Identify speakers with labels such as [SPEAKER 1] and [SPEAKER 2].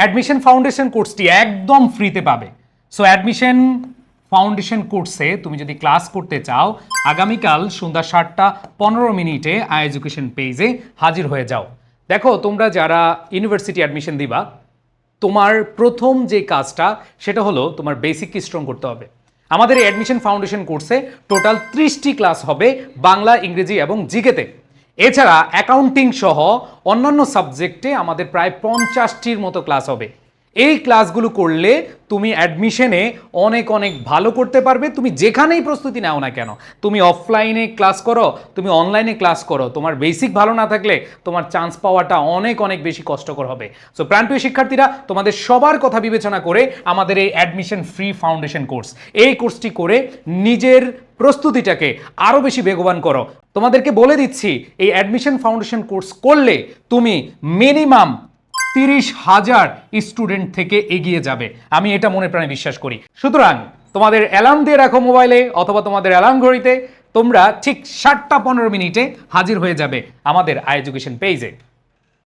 [SPEAKER 1] Admission foundation কোর্সটি একদম ফ্রিতে পাবে। সো অ্যাডমিশন ফাউন্ডেশন কোর্সে তুমি যদি ক্লাস করতে চাও আগামীকাল সন্ধ্যা 7:15 আই এডুকেশন পেজে হাজির হয়ে যাও। দেখো, তোমরা যারা ইউনিভার্সিটি অ্যাডমিশন দিবা, তোমার প্রথম যে কাজটা সেটা হলো তোমার বেসিক স্ট্রং করতে হবে। আমাদের এই অ্যাডমিশন ফাউন্ডেশন কোর্সে টোটাল 30টি ক্লাস হবে বাংলা, ইংরেজি এবং জিকেতে। এছাড়া অ্যাকাউন্টিং সহ অন্যান্য সাবজেক্টে আমাদের প্রায় 50টির মতো ক্লাস হবে। এই ক্লাসগুলো করলে তুমি অ্যাডমিশনে অনেক অনেক ভালো করতে পারবে। তুমি যেখানেই প্রস্তুতি নাও না কেন, তুমি অফলাইনে ক্লাস করো, তুমি অনলাইনে ক্লাস করো, তোমার বেসিক ভালো না থাকলে তোমার চান্স পাওয়াটা অনেক অনেক বেশি কষ্টকর হবে। সো প্রাণপ্রিয় শিক্ষার্থীরা, তোমাদের সবার কথা বিবেচনা করে আমাদের এই অ্যাডমিশন ফ্রি ফাউন্ডেশন কোর্স, এই কোর্সটি করে নিজের প্রস্তুতিটাকে আরও বেশি বেগবান করো। তোমাদেরকে বলে দিচ্ছি, এই অ্যাডমিশন ফাউন্ডেশন কোর্স করলে তুমি মিনিমাম 30,000 স্টুডেন্ট থেকে এগিয়ে যাবে। আমি এটা মনে প্রাণে বিশ্বাস করি। সুতরাং তোমাদের অ্যালার্ম দিয়ে রাখো মোবাইলে অথবা তোমাদের অ্যালার্ম ঘড়িতে, তোমরা ঠিক 7:15 হাজির হয়ে যাবে আমাদের আই এডুকেশন পেজে।